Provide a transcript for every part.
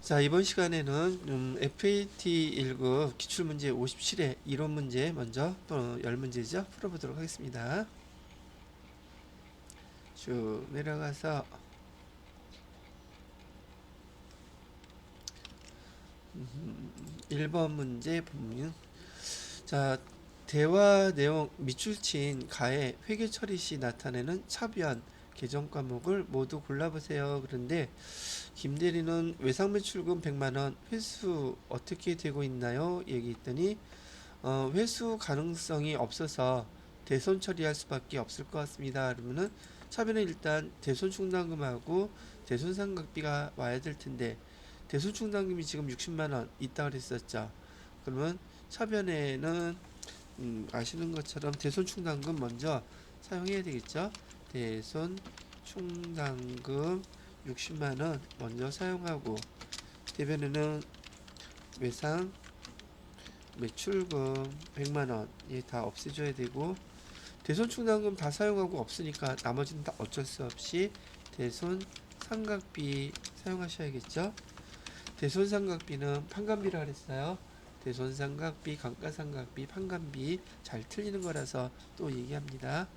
자, 이번 시간에는 FAT 1급 기출문제 57회 이론 문제 먼저 10문제죠. 풀어보도록 하겠습니다. 쭉 내려가서 1번 문제 보면, 자, 대화 내용 밑줄친 가에 회계 처리 시 나타내는 차변 개정 과목을 모두 골라보세요. 그런데 김대리는 외상 매출금 100만원 회수 어떻게 되고 있나요? 얘기했더니 회수 가능성이 없어서 대손 처리할 수밖에 없을 것 같습니다. 그러면은 차변에 일단 대손 충당금하고 대손 상각비가 와야 될 텐데 대손 충당금이 지금 60만원 있다 그랬었죠. 그러면 차변에는 아시는 것처럼 대손 충당금 먼저 사용해야 되겠죠. 대손 충당금 60만원 먼저 사용하고, 대변에는 외상 매출금 100만원 다 없애줘야 되고, 대손 충당금 다 사용하고 없으니까 나머지는 다 어쩔 수 없이 대손 상각비 사용하셔야겠죠. 대손 상각비는 판관비라 그랬어요. 대손 상각비, 감가상각비, 판관비 잘 틀리는 거라서 또 얘기합니다.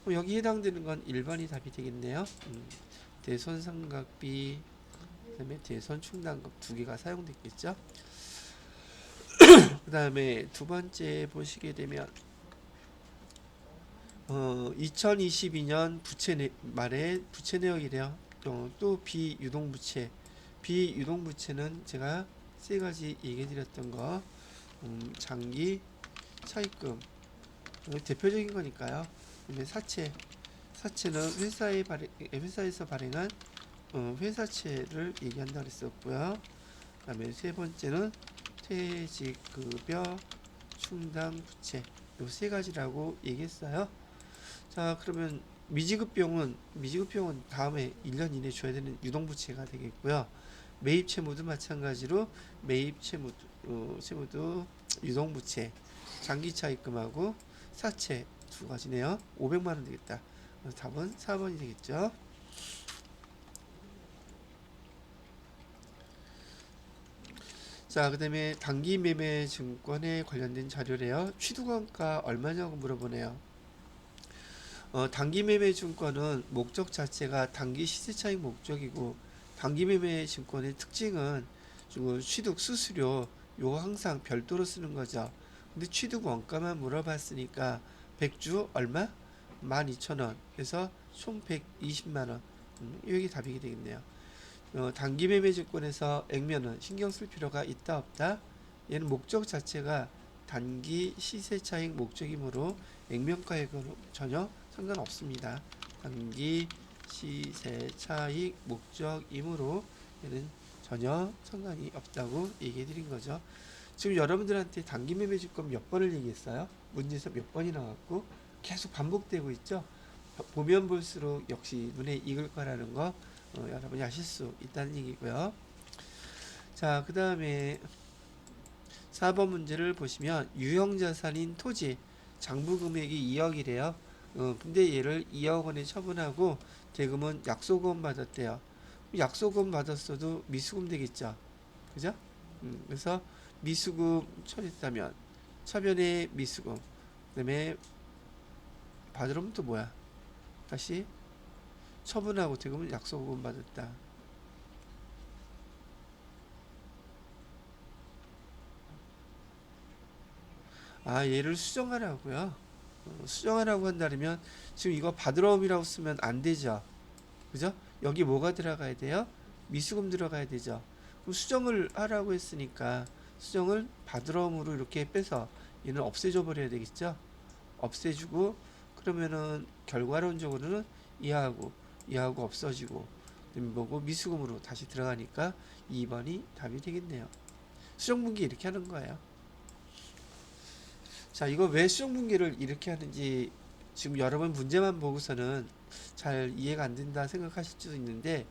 그럼 여기 해당되는 건 1번이 답이 되겠네요. 대손 상각비, 그 다음에 대손 충당금 두 개가 사용됐겠죠. 그 다음에 두 번째 보시게 되면 2022년 말에 부채 내역이래요. 또 비유동부채. 비유동부채는 제가 세 가지 얘기해 드렸던 거, 장기 차입금 대표적인 거니까요. 그다음에 사채는 회사에서 발행한 회사채를 얘기한다 그랬었고요. 그다음에 세 번째는 퇴직급여 충당부채, 요 세 가지라고 얘기했어요. 자, 그러면 미지급 비용은 다음에 1년 이내 줘야 되는 유동부채가 되겠고요. 매입 채무도 마찬가지로 매입 채무도 유동부채, 장기차입금하고 사채 두 가지네요. 500만원 되겠다. 답은 4번이 되겠죠. 자, 그 다음에 단기 매매 증권에 관련된 자료래요. 취득원가 얼마냐고 물어보네요. 단기 매매 증권은 목적 자체가 단기 시세 차익 목적이고, 단기 매매 증권의 특징은 취득 수수료 요거 항상 별도로 쓰는 거죠. 근데 취득 원가만 물어봤으니까 100주 얼마? 12,000원. 그래서 총 120만원. 이게 답이 되겠네요. 단기 매매 증권에서 액면은 신경 쓸 필요가 있다 없다? 얘는 목적 자체가 단기 시세 차익 목적이므로 액면가액은 전혀 상관없습니다. 단기 시세 차익 목적이므로 얘는 전혀 상관이 없다고 얘기해 드린 거죠. 지금 여러분들한테 단기 매매 증권 몇 번을 얘기했어요? 문제에서 몇 번이 나왔고 계속 반복되고 있죠. 보면 볼수록 역시 눈에 익을 거라는 거 여러분이 아실 수 있다는 얘기고요. 자, 그 다음에 4번 문제를 보시면 유형자산인 토지 장부 금액이 2억이래요. 근데 얘를 2억 원에 처분하고 대금은 약소금 받았대요. 약소금 받았어도 미수금 되겠죠. 그죠? 그래서 미수금 처리했다면 차변의 미수금, 그 다음에 받으려면 또 뭐야? 다시 처분하고 대금은 약소금 받았다. 얘를 수정하라고요. 수정하라고 한다면 지금 이거 받으러움이라고 쓰면 안 되죠. 그죠? 여기 뭐가 들어가야 돼요? 미수금 들어가야 되죠. 그럼 수정을 하라고 했으니까 수정을 받으러움으로 이렇게 빼서 얘는 없애줘 버려야 되겠죠. 없애주고, 그러면은 결과론적으로는 이하고 없어지고, 뭐고 미수금으로 다시 들어가니까 2번이 답이 되겠네요. 수정분기 이렇게 하는 거예요. 자, 이거 왜 수정분기를 이렇게 하는지 지금 여러분 문제만 보고서는 잘 이해가 안 된다 생각하실 수도 있는데,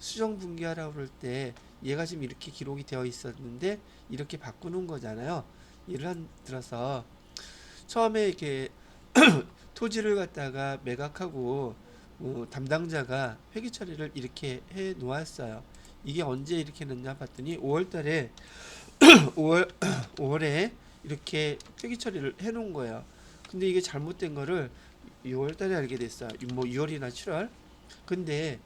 수정분기하라고 그럴 때 얘가 지금 이렇게 기록이 되어 있었는데 이렇게 바꾸는 거잖아요. 예를 들어서 처음에 이렇게 토지를 갖다가 매각하고 담당자가 회계 처리를 이렇게 해 놓았어요. 이게 언제 이렇게 넣냐 봤더니 5월 달에 5월 5월에 이렇게 회계 처리를 해 놓은 거예요. 근데 이게 잘못된 거를 6월 달에 알게 됐어요. 뭐 6월이나 7월. 근데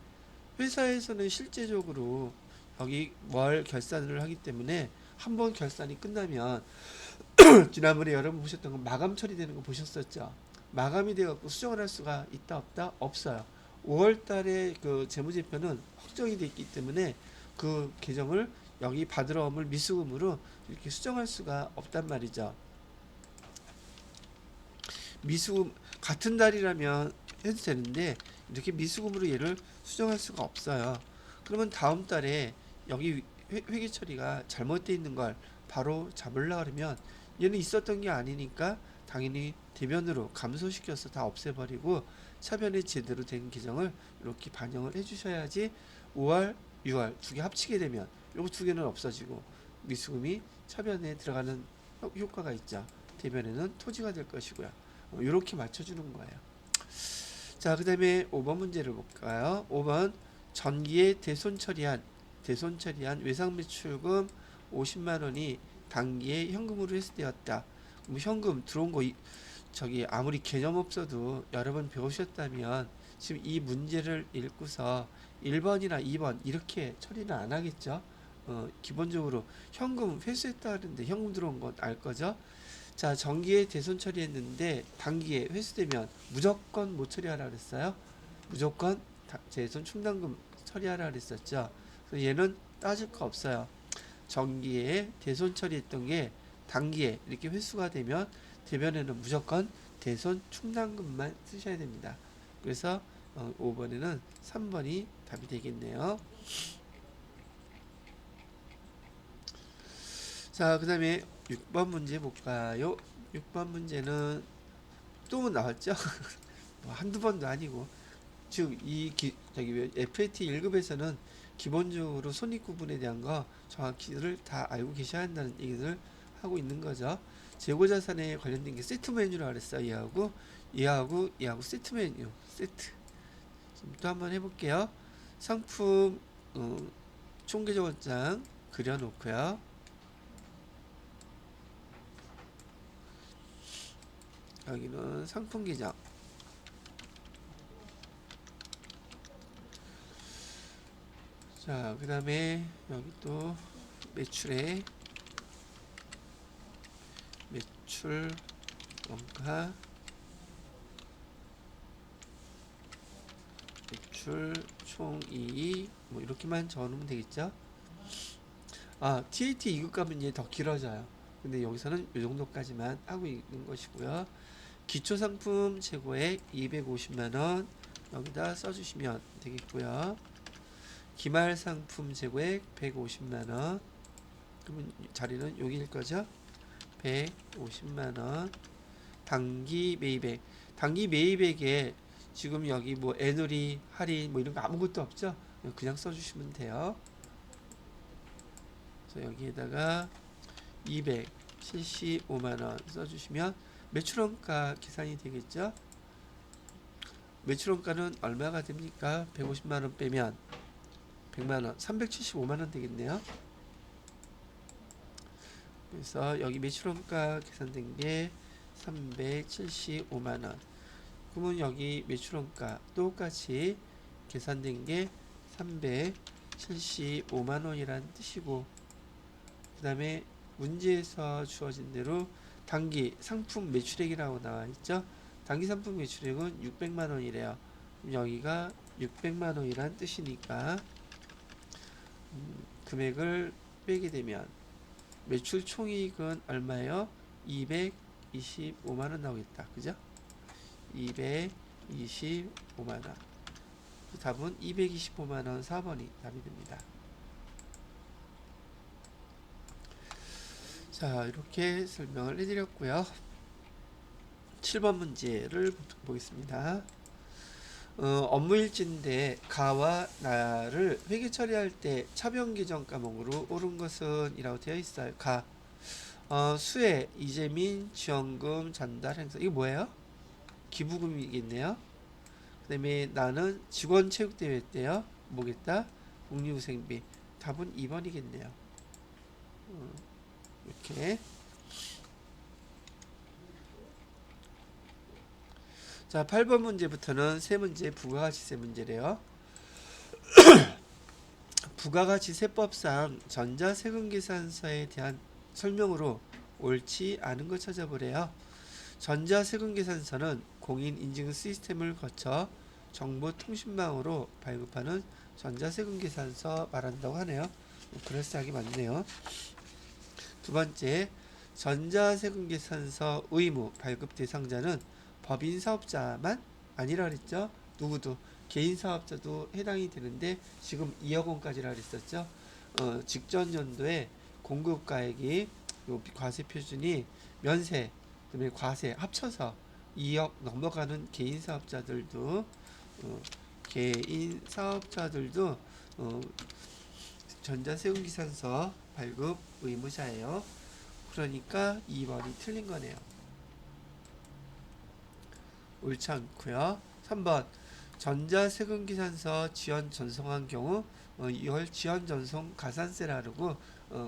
회사에서는 실제적으로 여기 월 결산을 하기 때문에 한 번 결산이 끝나면 지난번에 여러분 보셨던 거 마감 처리되는 거 보셨었죠? 마감이 돼갖고 수정을 할 수가 있다 없다? 없어요. 5월 달에 그 재무제표는 확정이 됐기 때문에 그 계정을 여기 받으러 올 미수금으로 이렇게 수정할 수가 없단 말이죠. 미수금 같은 달이라면 해도 되는데 이렇게 미수금으로 얘를 수정할 수가 없어요. 그러면 다음 달에 여기 회계 처리가 잘못되어 있는 걸 바로 잡으려고 그러면 얘는 있었던 게 아니니까 당연히 대변으로 감소시켜서 다 없애버리고 차변에 제대로 된 계정을 이렇게 반영을 해주셔야지 5월, 6월 두 개 합치게 되면 요거 두 개는 없어지고 미수금이 차변에 들어가는 효과가 있죠. 대변에는 토지가 될 것이고요. 이렇게 맞춰주는 거예요. 자, 그 다음에 5번 문제를 볼까요? 5번 전기에 대손 처리한 외상 매출금 50만 원이 단기에 현금으로 회수되었다. 뭐 현금 들어온 거 저기 아무리 개념 없어도 여러 번 배우셨다면 지금 이 문제를 읽고서 1번이나 2번 이렇게 처리는 안 하겠죠. 기본적으로 현금 회수했다 하는데 현금 들어온 건 알 거죠. 자, 정기에 대손 처리했는데 단기에 회수되면 무조건 뭐 처리하라 그랬어요? 무조건 대손 충당금 처리하라 그랬었죠. 그래서 얘는 따질 거 없어요. 정기에 대손 처리했던 게 단기에 이렇게 회수가 되면 대변에는 무조건 대손 충당금만 쓰셔야 됩니다. 그래서 5번에는 3번이 답이 되겠네요. 자, 그 다음에 6번 문제 볼까요? 6번 문제는 또 나왔죠? 뭐 한두 번도 아니고. 즉, 저기, FAT 1급에서는 기본적으로 손익구분에 대한 거 정확히를 다 알고 계셔야 한다는 얘기를 하고 있는 거죠. 재고자산에 관련된 게 세트 메뉴라고 그랬어요. 얘하고 세트 메뉴, 세트. 또 한번 해볼게요. 상품, 총계적원장 그려놓고요. 여기는 상품 계정. 자, 그 다음에 여기 또 매출에 매출 원가 매출 총이익 뭐 이렇게만 적어놓으면 되겠죠. TAT 2급 가면 이제 더 길어져요. 근데 여기서는 이 정도까지만 하고 있는 것이고요. 기초상품 재고액 250만원 여기다 써주시면 되겠고요. 기말상품 재고액 150만원 그러면 자리는 여기일 거죠. 150만원 단기 매입액 단기 매입액에 지금 여기 뭐 애누리 할인 뭐 이런 거 아무것도 없죠. 그냥 써주시면 돼요. 그래서 여기에다가 275만원 써주시면 매출원가 계산이 되겠죠. 매출원가는 얼마가 됩니까? 150만원 빼면 100만원 375만원 되겠네요. 그래서 여기 매출원가 계산된 게 375만원 그러면 여기 매출원가 똑같이 계산된 게 375만원이란 뜻이고 그 다음에 문제에서 주어진 대로 단기 상품 매출액이라고 나와 있죠. 단기 상품 매출액은 600만원이래요. 여기가 600만원이란 뜻이니까 금액을 빼게 되면 매출 총이익은 얼마예요? 225만원 나오겠다. 그죠? 225만원. 답은 225만원 4번이 답이 됩니다. 자, 이렇게 설명을 해드렸고요. 7번 문제를 보겠습니다. 업무일지인데 가와 나를 회계 처리할 때 차변계정 과목으로 옳은 것은 이라고 되어 있어요. 수혜, 이재민, 지원금, 전달, 행사. 이거 뭐예요? 기부금이겠네요. 그 다음에 나는 직원 체육대회 때요. 뭐겠다? 복리후생비. 답은 2번이겠네요. 이렇게. 자, 8번 문제부터는 세 문제 부가가치세 문제래요. 부가가치세법상 전자세금계산서에 대한 설명으로 옳지 않은 거 찾아보래요. 전자세금계산서는 공인인증 시스템을 거쳐 정보통신망으로 발급하는 전자세금계산서 말한다고 하네요. 그럴싸하게 맞네요. 두 번째, 전자세금계산서 의무 발급 대상자는 법인사업자만 아니라 그랬죠. 누구도 개인사업자도 해당이 되는데 지금 2억 원까지라 그랬었죠. 직전 연도에 공급가액이 요 과세표준이 면세 그다음에 과세 합쳐서 2억 넘어가는 개인사업자들도 전자세금계산서 발급 의무자예요. 그러니까 2번이 틀린 거네요. 옳지 않고요. 3번 전자세금계산서 지연 전송한 경우 이걸 지연 전송 가산세라고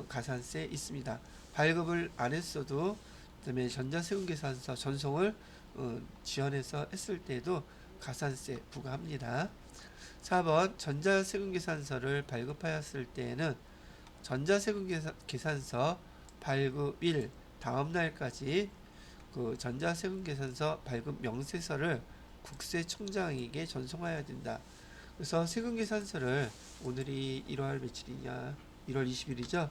가산세 있습니다. 발급을 안 했어도 그다음에 전자세금계산서 전송을 지연해서 했을 때도 가산세 부과합니다. 4번 전자세금계산서를 발급하였을 때에는 전자세금계산서 발급일 다음 날까지 그 전자세금계산서 발급 명세서를 국세청장에게 전송해야 된다. 그래서 세금계산서를 오늘이 1월 며칠이냐? 1월 20일이죠.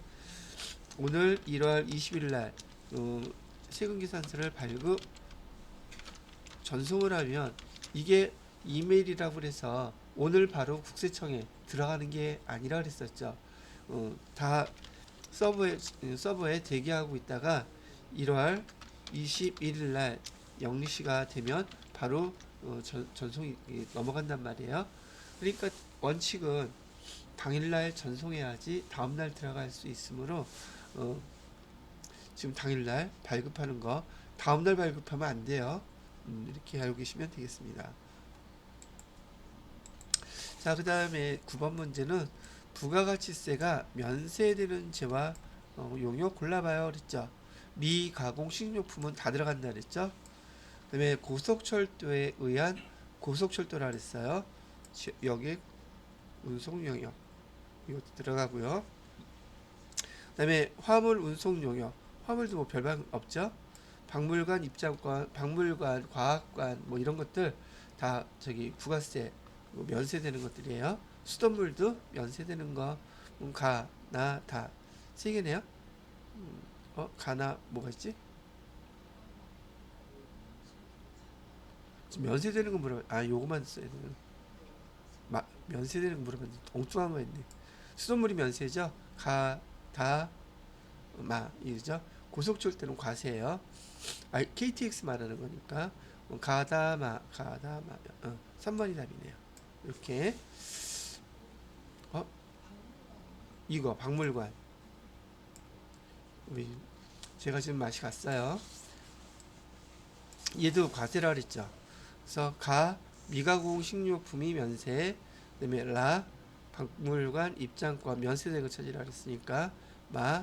오늘 1월 20일 날 세금계산서를 발급 전송을 하면 이게 이메일이라고 해서 오늘 바로 국세청에 들어가는 게 아니라 그랬었죠. 다 서버에 대기하고 있다가 1월 21일 날 0시가 되면 바로 전송이 넘어간단 말이에요. 그러니까 원칙은 당일날 전송해야지 다음날 들어갈 수 있으므로 지금 당일날 발급하는 거 다음날 발급하면 안 돼요. 이렇게 알고 계시면 되겠습니다. 자, 그 다음에 9번 문제는 부가가치세가 면세되는 재와 용역 골라봐요 그랬죠. 미가공 식료품은 다 들어간다 그랬죠. 그 다음에 고속철도에 의한 고속철도라 그랬어요. 여기 운송용역 이것도 들어가고요. 그 다음에 화물 운송용역 화물도 뭐 별반 없죠. 박물관 입장권 박물관 과학관 뭐 이런 것들 다 저기 부가세 면세되는 것들이에요. 수돗물도 면세되는 거 가, 나, 다 세 개네요. 가나 뭐가 있지? 지금 면세되는 거 물어봐. 요거만 써야 되는. 면세되는 거 물어봤는데 엉뚱한 거 있네. 수돗물이 면세죠. 가, 다, 이죠. 고속철도는 과세예요. KTX 말하는 거니까 가다마 3번이 답이네요. 이렇게 이거 박물관 제가 지금 맛이 갔어요. 얘도 과세라 그랬죠. 그래서 미가공 식료품이 면세, 그다음에 박물관 입장권 면세된 거 찾으라 그랬으니까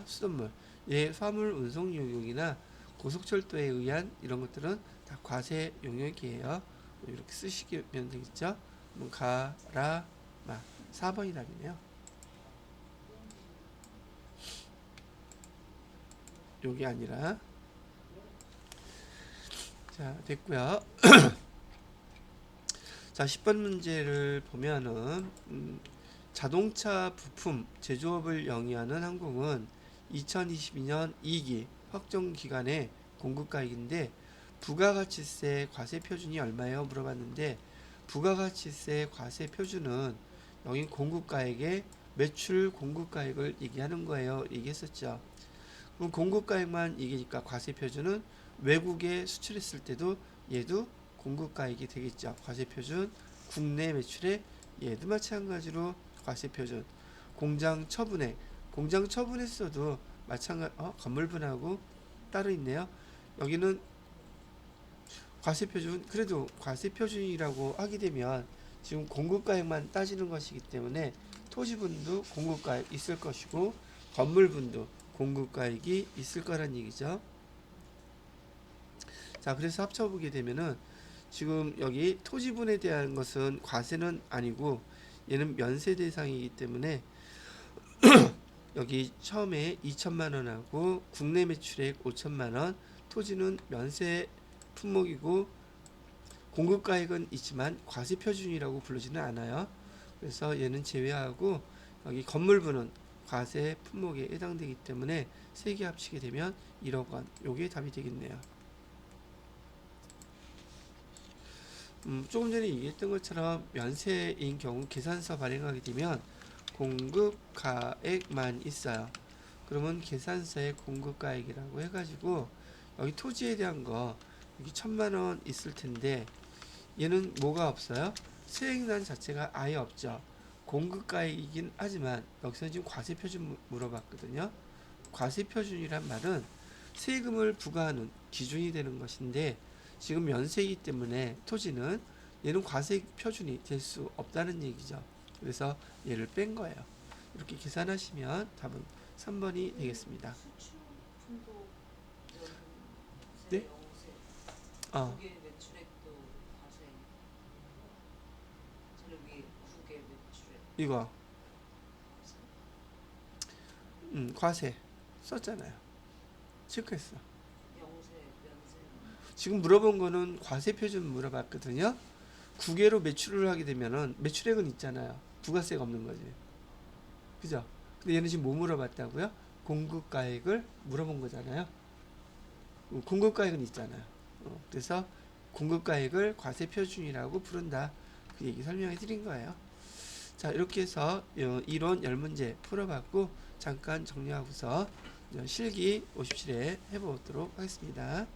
수돗물 얘 화물 운송 용역이나 고속철도에 의한 이런 것들은 다 과세 용역이에요. 이렇게 쓰시면 되겠죠. 가라 4번이 답이네요. 요게 아니라 자 됐고요. 자 10번 문제를 보면은 자동차 부품 제조업을 영위하는 항공은 2022년 2기 확정 기간에 공급가액인데 부가가치세 과세 표준이 얼마예요? 물어봤는데 부가가치세 과세 표준은 여기 공급가액의 매출 공급가액을 얘기하는 거예요. 얘기했었죠. 그럼 공급가액만 얘기니까 과세 표준은 외국에 수출했을 때도 얘도 공급가액이 되겠죠. 과세 표준 국내 매출에 얘도 마찬가지로 과세 표준 공장 처분했어도 마찬가지 건물 분하고 따로 있네요. 여기는 과세 표준 그래도 과세 표준이라고 하게 되면 지금 공급가액만 따지는 것이기 때문에 토지분도 공급가액 있을 것이고 건물분도 공급가액이 있을 거란 얘기죠. 자, 그래서 합쳐보게 되면은 지금 여기 토지분에 대한 것은 과세는 아니고 얘는 면세 대상이기 때문에 여기 처음에 2천만 원하고 국내 매출액 5천만 원, 토지는 면세 품목이고 공급가액은 있지만 과세 표준이라고 부르지는 않아요. 그래서 얘는 제외하고 여기 건물분은 과세 품목에 해당되기 때문에 세 개 합치게 되면 1억 원. 요게 답이 되겠네요. 조금 전에 얘기했던 것처럼 면세인 경우 계산서 발행하게 되면 공급가액만 있어요. 그러면 계산서에 공급가액이라고 해가지고 여기 토지에 대한 거 여기 1,000만 원 있을 텐데 얘는 뭐가 없어요? 수익난 자체가 아예 없죠. 공급가액이긴 하지만 여기서 지금 과세표준 물어봤거든요. 과세표준이란 말은 세금을 부과하는 기준이 되는 것인데 지금 면세이기 때문에 토지는 얘는 과세 표준이 될 수 없다는 얘기죠. 그래서 얘를 뺀 거예요. 이렇게 계산하시면 답은 3번이 되겠습니다. 수출품도 네? 어, 국외 매출액도 과세. 저는 위에 국외 매출액 이거 과세 썼잖아요. 체크했어. 영세 면세. 지금 물어본 거는 과세 표준 물어봤거든요. 국외로 매출을 하게 되면은 매출액은 있잖아요. 부가세가 없는 거지. 그죠? 근데 얘는 지금 뭐 물어봤다고요? 공급가액을 물어본 거잖아요. 공급가액은 있잖아요. 그래서 공급가액을 과세 표준이라고 부른다. 그 얘기 설명해 드린 거예요. 자, 이렇게 해서 이론 10문제 풀어봤고 잠깐 정리하고서 실기 57회 해보도록 하겠습니다.